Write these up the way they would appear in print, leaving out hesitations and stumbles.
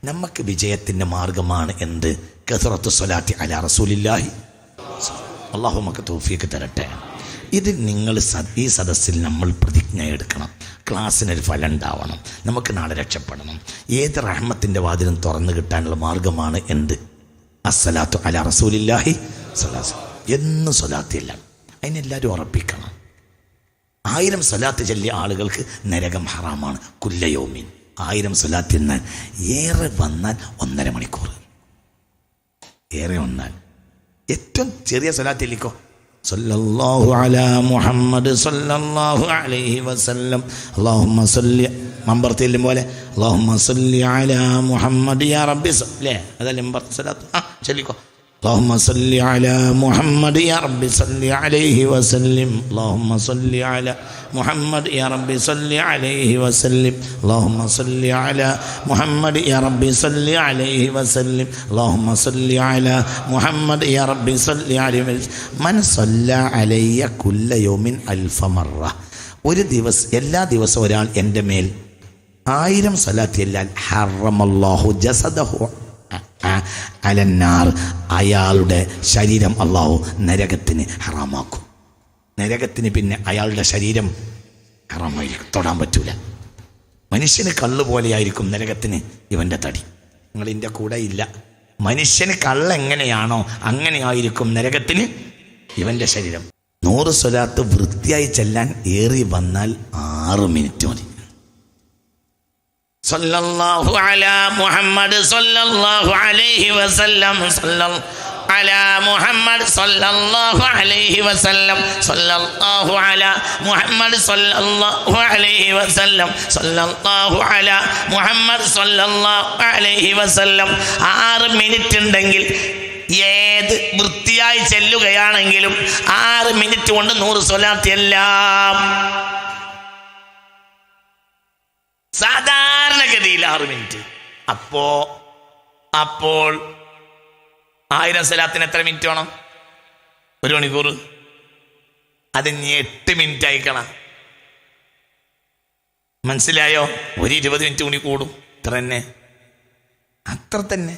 നമുക്ക് വിജയത്തിൻ്റെ മാർഗമാണ് എന്ത്? കസറത്തു സ്വലാത്തി അലാ റസൂലില്ലാഹി. അള്ളാഹു നമുക്ക് തൗഫീഖ് തരട്ടെ. ഇത് നിങ്ങൾ ഈ സദസ്സിൽ നമ്മൾ പ്രതിജ്ഞ എടുക്കണം. ക്ലാസ്സിനൊരു ഫലം ഉണ്ടാവണം. നമുക്ക് നാളെ രക്ഷപ്പെടണം. ഏത് റഹ്മത്തിൻ്റെ വാതിലും തുറന്നു കിട്ടാനുള്ള മാർഗമാണ് എന്ത്? അസ്സലാത്തു അലാ റസൂലില്ലാഹി സ്വലാത്ത്. എന്നും സ്വലാത്തില്ല, അതിനെല്ലാവരും ഉറപ്പിക്കണം. 1000 സ്വലാത്ത് ചൊല്ലിയ ആളുകൾക്ക് നരകം ഹറാമാണ്. കുല്ലയോമീൻ 1000 സ്വലാത്ത് എന്നാൽ ഏറെ വന്നാൽ 1.5 മണിക്കൂർ, ഏറെ വന്നാൽ ഏറ്റവും ചെറിയ സ്വലാത്തില്ലിക്കോ സല്ലല്ലാഹു അലാ മുഹമ്മദ് സല്ലല്ലാഹു അലൈഹി വസല്ലം അല്ലാഹുമ്മ സല്ലി മമ്പർത്തില്ലും പോലെ അല്ലാഹുമ്മ സല്ലി അലാ മുഹമ്മദ് യാ റബ്ബി അല്ലേ, അതല്ലേ മമ്പർത്ത് സ്വലാത്ത്. ചൊല്ലിക്കോ اللهم صل على محمد يا رب صل عليه وسلم اللهم صل على محمد يا رب صل عليه وسلم اللهم صل على محمد يا رب صل عليه وسلم اللهم صل على محمد يا رب صل عليه وسلم من صلى علي كل يوم 1000 مرة. ഒരു ദിവസം എല്ലാ ദിവസവും ഒരാൾ എൻ്റെ മേൽ 1000 സ്വലാത്ത് ചൊല്ലിയാൽ ഹറമല്ലാഹു ജസദഹു അലന്നാർ, അയാളുടെ ശരീരം അള്ളാഹു നരകത്തിന് ഹറാമാക്കും. നരകത്തിന് പിന്നെ അയാളുടെ ശരീരം ഹറാമായിരിക്കും, തൊടാൻ പറ്റൂല. മനുഷ്യന് കള്ള് പോലെയായിരിക്കും നരകത്തിന് ഇവൻ്റെ തടി. നിങ്ങളിൻ്റെ കൂടെ ഇല്ല. മനുഷ്യന് കള്ള് എങ്ങനെയാണോ അങ്ങനെയായിരിക്കും നരകത്തിന് ഇവൻ്റെ ശരീരം. 100 സ്വലാത്ത് വൃത്തിയായി ചെല്ലാൻ ഏറി വന്നാൽ 6 മിനിറ്റ് മതി. സല്ലല്ലാഹു അലാ മുഹമ്മദ് സല്ലല്ലാഹു അലൈഹി വസല്ലം സല്ലല്ലാഹു അലാ മുഹമ്മദ് സല്ലല്ലാഹു അലൈഹി വസല്ലം സല്ലല്ലാഹു അലാ മുഹമ്മദ് സല്ലല്ലാഹു അലൈഹി വസല്ലം സല്ലല്ലാഹു അലാ മുഹമ്മദ് സല്ലല്ലാഹു അലൈഹി വസല്ലം. 6 മിനിറ്റ് ഉണ്ടെങ്കിൽ ഏത് വൃത്തിയായി ചെല്ലുകയാണെങ്കിലും 6 മിനിറ്റ് കൊണ്ട് 100 സ്വലാത്ത് എല്ലാം. സാധാരണഗതിയിൽ 6 മിനിറ്റ്. അപ്പോൾ 1000 സ്വലാത്തിന് എത്ര മിനിറ്റ് വേണം? 1 മണിക്കൂർ. അത് 8 മിനിറ്റ് അയക്കണം. മനസ്സിലായോ? ഒരു 20 മിനിറ്റ് കൂടി കൂടും. അത്ര തന്നെ.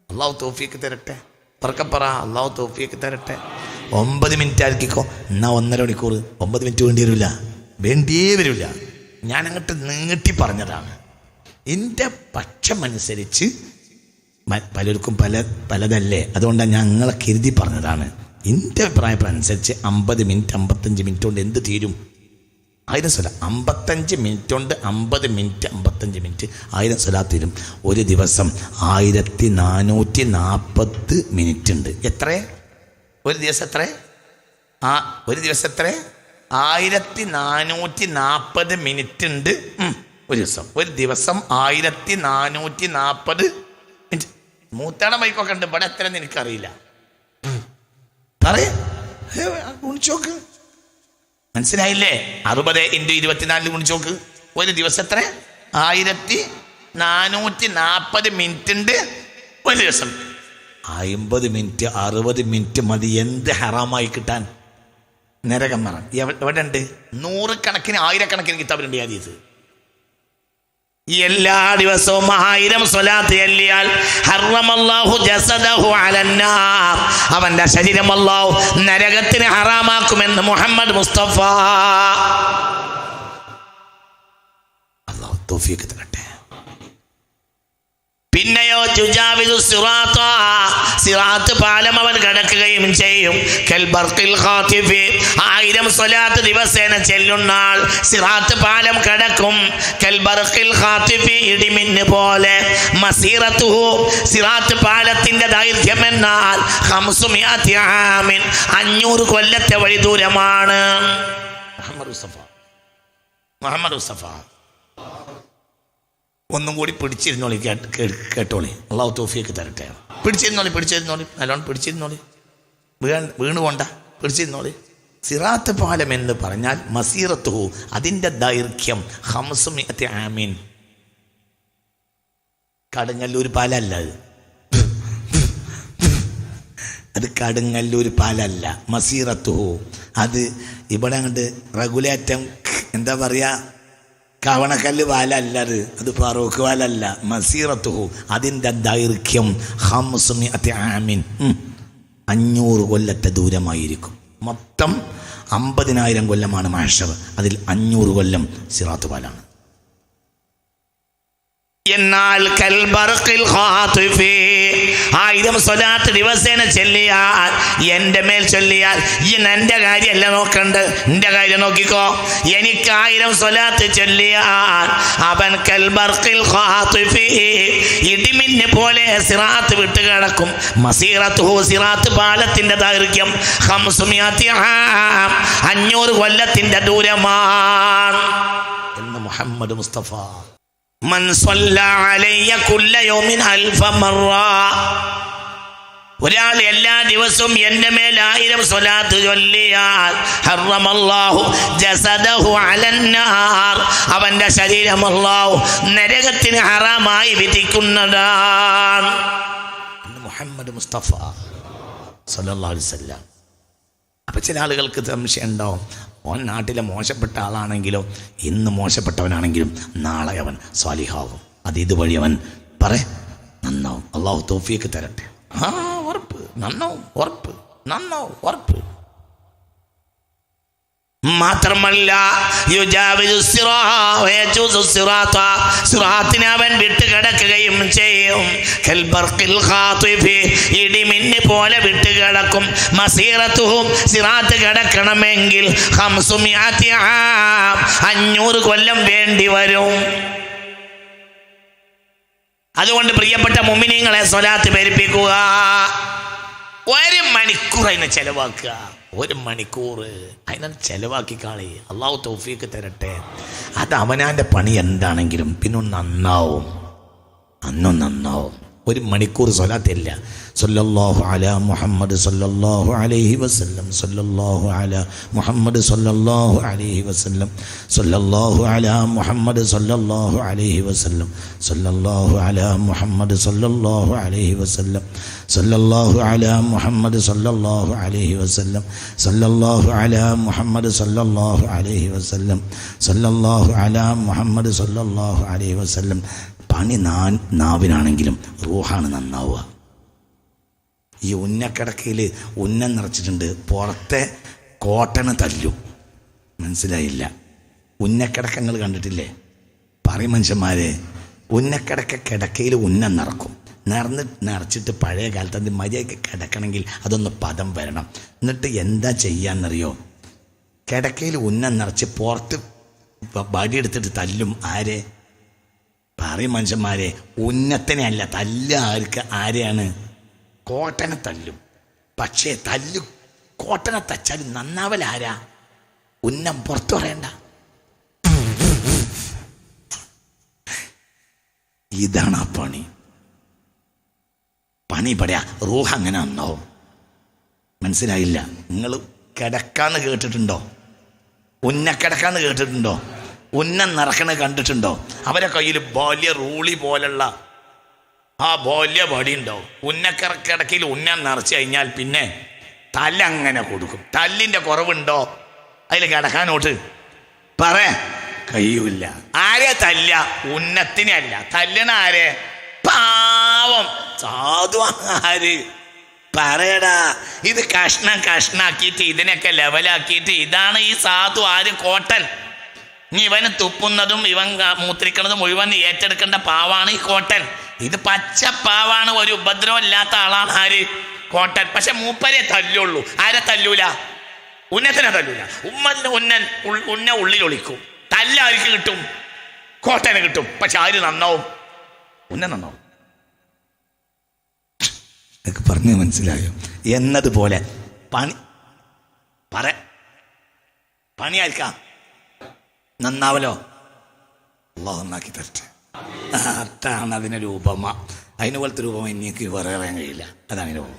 അള്ളാഹു തൗഫീഖ് തരട്ടെ. പറക്കപ്പറ അള്ളാഹു തൗഫീഖ് തരട്ടെ. 9 മിനിറ്റ് ആക്കിക്കോ. എന്നാ 1.5 മണിക്കൂർ. 9 മിനിറ്റ് വേണ്ടിയേ വരില്ല. ഞാൻ അങ്ങോട്ട് നീട്ടി പറഞ്ഞതാണ്. എൻ്റെ പക്ഷമനുസരിച്ച് പലർക്കും പലതല്ലേ, അതുകൊണ്ടാണ് ഞങ്ങളെ കരുതി പറഞ്ഞതാണ്. എൻ്റെ അഭിപ്രായം അനുസരിച്ച് 50 മിനിറ്റ് 55 മിനിറ്റ് കൊണ്ട് എന്ത് തീരും? 1000 സ്വലാത്ത് 55 മിനിറ്റ് കൊണ്ട് 50 മിനിറ്റ് 55 മിനിറ്റ് 1000 സ്വലാത്ത് തീരും. ഒരു ദിവസം 1440 മിനിറ്റ് ഉണ്ട്. എത്ര ഒരു ദിവസം? ഒരു ദിവസം എത്ര? 1440 മിനിറ്റ് ഉണ്ട് ഒരു ദിവസം. ഒരു ദിവസം 1440 മിനിറ്റ്. മൂത്തട മൈക്കൊക്കെ ഉണ്ട്. ഇവിടെ എത്ര എനിക്കറിയില്ല. ഗുണിച്ചോക്ക്. മനസ്സിലായില്ലേ? 60 × 24 ഗുണിച്ചോക്ക്. ഒരു ദിവസം എത്ര? 1440 മിനിറ്റ് ഉണ്ട് ഒരു ദിവസം. 50 മിനിറ്റ് 60 മിനിറ്റ് മതി എന്ത് ഹറാമായി കിട്ടാൻ? നരകം മറ എവിടെ ഉണ്ട്? 100 കണക്കിന് 1000 കണക്കിന് കിതാബിലുണ്ട് ഹദീസ്. എല്ലാ ദിവസവും 1000 സ്വലാത്ത് ചൊല്ലിയാൽ ഹറമല്ലാഹു ജസദഹു അലന്നാർ, അവന്റെ ശരീരം അല്ലാഹു നരകത്തിന് ഹറാമാക്കുമെന്ന് മുഹമ്മദ് മുസ്തഫ. അല്ലാഹു തൗഫീഖ് തരട്ടെ. പിന്നെയോ ജുജാവിദു സിറാത്ത, സിറാത്ത് പാലം അവൻ കടക്കുകയും ചെയ്യും. കൽബർഖിൽ ഖാതിഫി, 1000 സ്വലാത്ത് ദിവസേന ചെല്ലുന്നാൾ സിറാത്ത് പാലം കടക്കും. കൽബർഖിൽ ഖാതിഫി, ഇടിമിന്ന് പോലെ. മസീറത്തുഹു, സിറാത്ത് പാലത്തിന്റെ ദൈർഘ്യം എന്നാൽ 500 ആമിൻ, 500 കൊല്ലത്തെ വഴി ദൂരമാണ്. മുഹമ്മദ് മുസ്തഫ ഒന്നും കൂടി പിടിച്ചിരുന്നോളി, കേട്ടോളി. അള്ളാഹു തൗഫീഖ് തരട്ടെ. പിടിച്ചിരുന്നോളി നല്ലോണം പിടിച്ചിരുന്നോളി. വീണ് പോണ്ട, പിടിച്ചിരുന്നോളി. സിറാത്ത് പാലം എന്ന് പറഞ്ഞാൽ മസീറത്തുഹു, അതിൻ്റെ ദൈർഘ്യം 500 ആമീൻ. കടുങ്ങല്ലൂർ പാലല്ല അത് കടുങ്ങല്ലൂർ പാലല്ല. മസീറത്തുഹു അത് ഇവിടെ അങ്ങോട്ട് റെഗുലേറ്റം എന്താ പറയുക, കവണക്കല്ല് പാലല്ലത്, അത് ഫറൂഖ് പാലല്ല. മസീറത്തുഹു, അതിൻ്റെ ദൈർഘ്യം 500 ആമിൻ, 500 കൊല്ലത്തെ ദൂരമായിരിക്കും. മൊത്തം 50,000 കൊല്ലമാണ് മഹ്ശർ, അതിൽ 500 കൊല്ലം സിറാത്ത് പാലാണ്. എന്നാൽ കൽബർഖിൽ ഖാതിഫി, 1000 സ്വലാത്ത് ദിവസേന ചൊല്ലിയാൽ, എൻ്റെ മേൽ ചൊല്ലിയാൽ, എൻ്റെ കാര്യമല്ല നോക്കണ്ട്, എൻ്റെ കാര്യം നോക്കിക്കോ. എനിക്ക് 1000 സ്വലാത്ത് ചൊല്ലിയാൽ അവൻ കൽബർഖിൽ ഖാതിഫി, ഇടിമിന്ന് പോലെ സിറാത്ത് വിട്ട് കിടക്കും. മസീറത്തുഹു, സിറാത്ത് പാലത്തിന്റെ ദൈർഘ്യം 500 ആം, 500 കൊല്ലത്തിന്റെ ദൂരമാണ് എന്ന് മുഹമ്മദ് മുസ്തഫ. മൻ സ്വല്ലാ അലയ്യ കുല്ല യൗമിൻ 1000 മറ, ഒരാൾ എല്ലാ ദിവസവും എൻ്റെ മേൽ 1000 സ്വലാത്ത് ചൊല്ലിയാൽ ഹറമല്ലാഹു ജസദഹു അലന്നാർ, അവന്റെ ശരീരം അല്ലാഹു നരകത്തിന് ഹറാമായി വിധിക്കുന്നതാണ് മുഹമ്മദ് മുസ്തഫ സല്ലല്ലാഹു അലൈഹി വസല്ലം. അപ്പം ചില ആളുകൾക്ക് സംശയം ഉണ്ടാവും, ഓൻ നാട്ടിലെ മോശപ്പെട്ട ആളാണെങ്കിലോ, ഇന്ന് മോശപ്പെട്ടവനാണെങ്കിലും നാളെ അവൻ സ്വാലിഹാവും, അത് ഇതുവഴി അവൻ നന്നാവും. അള്ളാഹു തൗഫീഖ് തരട്ടെ. ഉറപ്പ് നന്നാവും, ഉറപ്പ്. മാത്രമല്ല സിറാത്തിനെ അവൻ വിട്ടുകിടക്കുകയും ചെയ്യും. ഇടിമിന്ന് പോലെ വിട്ടുകിടക്കും. മസീറത്തുഹും, സിറാത്ത് കിടക്കണമെങ്കിൽ 500 കൊല്ലം വേണ്ടി വരും. അതുകൊണ്ട് പ്രിയപ്പെട്ട മുഅ്മിനീങ്ങളെ, സ്വലാത്ത് പെരുപ്പിക്കുക. 1 മണിക്കൂർ അതിനെ ചെലവാക്കുക, 1 മണിക്കൂർ അതിനെ ചെലവാക്കി കളി. അള്ളാഹു തൗഫീഖ് തരട്ടെ. അത് അവനാൻ്റെ പണി എന്താണെങ്കിലും പിന്നെ നന്നാവും. 1 മണിക്കൂർ സ്വലാത്തില്ല. സല്ലല്ലാഹു അലാ മുഹമ്മദ് സല്ലല്ലാഹു അലൈഹി വസല്ലം, സല്ലല്ലാഹു അലാ മുഹമ്മദ് സല്ലല്ലാഹു അലൈഹി വസല്ലം, സല്ലല്ലാഹു അലാ മുഹമ്മദ് സല്ലല്ലാഹു അലൈഹി വസല്ലം, സല്ലല്ലാഹു അലാ മുഹമ്മദ് സല്ലല്ലാഹു അലൈഹി വസല്ലം, സല്ലല്ലാഹു അലാ മുഹമ്മദ് സല്ലല്ലാഹു അലൈഹി വസല്ലം, സല്ലല്ലാഹു അലാ മുഹമ്മദ് സല്ലല്ലാഹു അലൈഹി വസല്ലം, സല്ലല്ലാഹു അലാ മുഹമ്മദ് സല്ലല്ലാഹു അലൈഹി വസല്ലം. പണി നാവിനാണെങ്കിലും റൂഹാണ് നന്നാവുക. ഈ ഉന്നക്കിടക്കയിൽ ഉന്നം നിറച്ചിട്ടുണ്ട്, പുറത്തെ കോട്ടന് തല്ലും. മനസ്സിലായില്ല? ഉന്നക്കിടക്കങ്ങൾ കണ്ടിട്ടില്ലേ? പറയും മനുഷ്യന്മാരെ, കിടക്കയിൽ ഉന്നം നിറക്കും. നിറച്ചിട്ട് പഴയ കാലത്ത് അത് മര്യാദയ്ക്ക് കിടക്കണമെങ്കിൽ അതൊന്ന് പദം വരണം. എന്നിട്ട് എന്താ ചെയ്യാന്നറിയോ? കിടക്കയിൽ ഉന്നം നിറച്ച് പുറത്ത് വടിയെടുത്തിട്ട് തല്ലും. ആരെ? പറയും മനുഷ്യന്മാരെ, ഉന്നത്തിനെ അല്ല തല്ല്. ആരെയാണ്? കോട്ടനെ തല്ലും. പക്ഷേ കോട്ടനെ തച്ചാലും നന്നാവലാരാ? ഉന്നം പുറത്തു പറയണ്ട. ഇതാണ് ആ പണി പറയാ. റൂഹ് അങ്ങനെ നന്നാവും. മനസ്സിലായില്ല? നിങ്ങൾ കിടക്കാന്ന് കേട്ടിട്ടുണ്ടോ? ഉന്നക്കിടക്കാന്ന് കേട്ടിട്ടുണ്ടോ? ഉന്നം നിറക്കണ കണ്ടിട്ടുണ്ടോ? അവരെ കയ്യിൽ ബാല്യ റൂളി പോലുള്ള ബാല്യ വടി ഉണ്ടാവും. ഉന്നക്കിടക്കയിൽ ഉന്നം നിറച്ച് കഴിഞ്ഞാൽ പിന്നെ തല്ലങ്ങനെ കൊടുക്കും. തല്ലിൻ്റെ കുറവുണ്ടോ അതിൽ കിടക്കാനോട്ട്? കഴിയൂല. ആരെ തല്ല? ഉന്നത്തിനെ അല്ല തല്ലണ. ആരെ? പാവം സാധു. ആര്? പറയടാ. ഇത് കഷ്ണാക്കിയിട്ട് ഇതിനൊക്കെ ലെവലാക്കിയിട്ട് ഇതാണ് ഈ സാധു. ആര്? കോട്ടൻ. ഇവന് തുപ്പുന്നതും ഇവൻ മൂത്രിക്കുന്നതും മുഴുവൻ ഏറ്റെടുക്കേണ്ട പാവാണ് ഈ കോട്ടൻ. ഇത് പച്ച പാവാണ്, ഒരു ഉപദ്രവം ഇല്ലാത്ത ആളാണ്. ആര്? കോട്ടൻ. പക്ഷെ മൂപ്പരെ തല്ലുള്ളൂ. ആരെ തല്ലൂല? ഉന്നത്തിനെ തല്ലൂല. ഉന്ന ഉള്ളിലൊളിക്കും. തല്ല ആർക്ക് കിട്ടും? കോട്ടന് കിട്ടും. പക്ഷെ ആര് നന്നാവും? ഉന്ന നന്നാവും. പറഞ്ഞു മനസ്സിലായോ? എന്നതുപോലെ പണി ആയിരിക്കാം നന്നാവലോ. അള്ളാഹു നന്നാക്കി തരട്ടെ. അതാണ് അതിനൊരു ഉപമ. അതിന് പോലത്തെ രൂപം എനിക്ക് വേറെ അറിയാൻ കഴിയില്ല. അതാണ് രൂപം.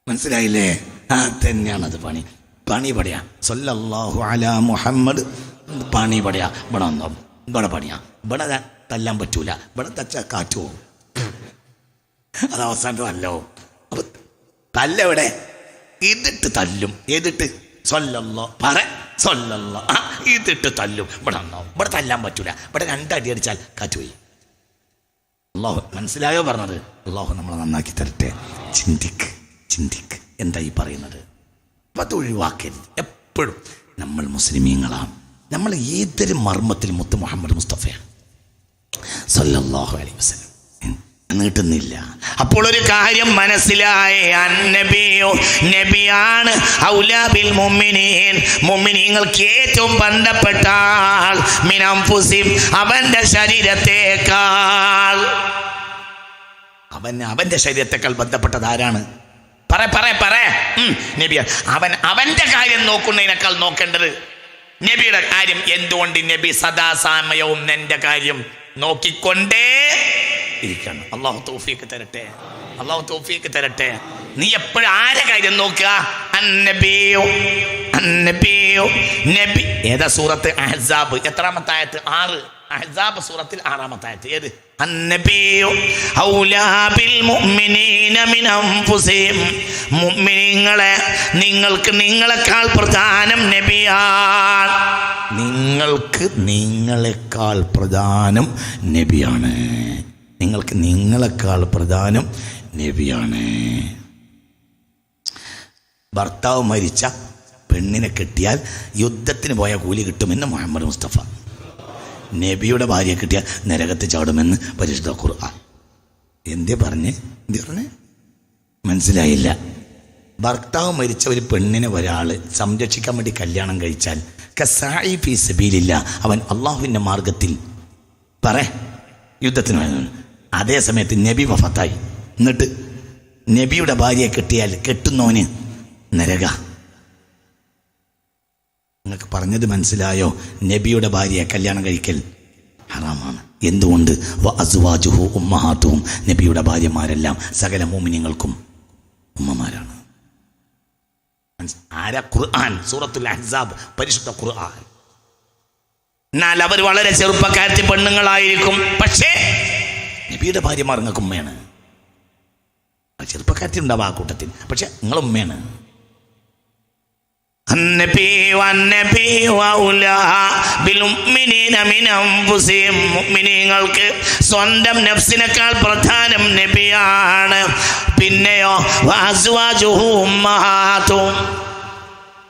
മനസ്സിലായില്ലേ? തന്നെയാണത് പണി പടയാ. സല്ലല്ലാഹു അലാ മുഹമ്മദ്. പണി പടയാ. ഇവിടെ പണിയാ. ഇവിടെ തല്ലാൻ പറ്റൂല. ഇവിടെ തച്ച കാറ്റു പോകും. അത് അവസാനത്തെ തല്ലോ. അപ്പൊ തല്ലെവിടെ? ഇതിട്ട് തല്ലും. ഏതിട്ട്? ഇതിട്ട് തല്ലും. ഇവിടെ ഒന്നാവും. ഇവിടെ തല്ലാൻ പറ്റൂല. ഇവിടെ 2 അടി അടിച്ചാൽ കാറ്റുപോയി. അള്ളാഹു മനസ്സിലായോ പറഞ്ഞത്? അള്ളാഹു നമ്മളെ നന്നാക്കി തരട്ടെ. ചിന്തിക്ക് എന്താ ഈ പറയുന്നത്? അപ്പം അത് ഒഴിവാക്കരുത്. എപ്പോഴും നമ്മൾ മുസ്ലിമീങ്ങളാണ്. നമ്മൾ ഏതൊരു മർമ്മത്തിൽ മുത്ത് മുഹമ്മദ് മുസ്തഫയാണ് സല്ലല്ലാഹു അലൈഹി വസല്ലം. നീട്ടുന്നില്ല. അപ്പോൾ ഒരു കാര്യം മനസ്സിലായി, നബിയാണ് ഔലാ ബിൽ മുഅ്മിനീൻ, മുഅ്മിനീങ്ങൾക്ക് ഏറ്റവും ബന്ധപ്പെട്ട ആൾ മിൻ അൻഫുസിഹിം, അവന്റെ ശരീരത്തേക്കാൾ. അവന്റെ ശരീരത്തേക്കാൾ ബന്ധപ്പെട്ടത് ആരാണ്? പറ നബിയാണ്. അവന്റെ കാര്യം നോക്കുന്നതിനേക്കാൾ നോക്കേണ്ടത് നബിയുടെ കാര്യം. എന്തുകൊണ്ട്? നബി സദാസമയവും നിന്റെ കാര്യം നോക്കിക്കൊണ്ടേ ഇരിക്കണം. അള്ളാഹു തൗഫീഖ് തരട്ടെ. നീ എപ്പോഴും ആരെ കാര്യം നോക്കുക? നബി. ഏതാ സൂറത്ത്? അഹ്സാബ്. എത്രാമത്തെ ആയത്ത്? 6. അഹ്സാബ് സൂറത്തിൽ 6-ാമത്തെ ആയത്ത്. ഏത്? അന്നബിയു ഔലാ ബിൽ മുഅ്മിനീന മിൻ അൻഫുസിഹിം, മുഅ്മിനീങ്ങളെ നിങ്ങൾക്ക് നിങ്ങളെക്കാൾ പ്രധാനം നബിയാണ്. നിങ്ങൾക്ക് നിങ്ങളെക്കാൾ പ്രധാനം നബിയാണ്. നിങ്ങൾക്ക് നിങ്ങളെക്കാൾ പ്രധാനം നബിയാണ്. ഭർത്താവ് മരിച്ച പെണ്ണിനെ കെട്ടിയാൽ യുദ്ധത്തിന് പോയ കൂലി കിട്ടുമെന്ന് മുഹമ്മദ് മുസ്തഫ. നബിയുടെ ഭാര്യയെ കിട്ടിയാൽ നരകത്ത് ചാടുമെന്ന് പരിശുദ്ധ ഖുർആൻ. എന്തേ പറഞ്ഞ് മനസ്സിലായില്ല? ഭർത്താവ് മരിച്ച ഒരു പെണ്ണിനെ ഒരാൾ സംരക്ഷിക്കാൻ വേണ്ടി കല്യാണം കഴിച്ചാൽ കസാഇ ഫീ സബീലില്ല, അവൻ അള്ളാഹുവിൻ്റെ മാർഗത്തിൽ യുദ്ധത്തിന് പോയത്. അതേ സമയത്ത് നബി വഫാത്തായി. എന്നിട്ട് നബിയുടെ ഭാര്യയെ കെട്ടിയാൽ കെട്ടുന്നവന് നരക. നിങ്ങൾക്ക് പറഞ്ഞത് മനസ്സിലായോ? നബിയുടെ ഭാര്യയെ കല്യാണം കഴിക്കൽ ഹറാമാണ്. എന്തുകൊണ്ട്? വഅസ്വാജുഹു ഉമ്മഹാത്തുഹും, നബിയുടെ ഭാര്യമാരെല്ലാം സകല മുഅ്മിനീങ്ങൾക്കും ഉമ്മമാരാണ്. ആരാ? ഖുർആൻ, സൂറത്തുൽ അഹ്സാബ്, പരിശുദ്ധ ഖുർആൻ. എന്നാൽ അവർ വളരെ ചെറുപ്പക്കാരത്തി പെണ്ണുങ്ങളായിരിക്കും, പക്ഷേ നബിയുടെ ഭാര്യമാർ നിങ്ങൾക്ക് ഉമ്മയാണ്. ചെറുപ്പക്കാരത്തി ഉണ്ടാവും ആ കൂട്ടത്തിൽ, പക്ഷെ നിങ്ങൾ ഉമ്മയാണ്. മുഅ്മിനീങ്ങൾക്ക് സ്വന്തം നഫ്സിനേക്കാൾ പ്രധാനം നബിയാണ്. പിന്നെയോ വഅസ്വാജുഹു ഉമ്മഹാത്തുഹും,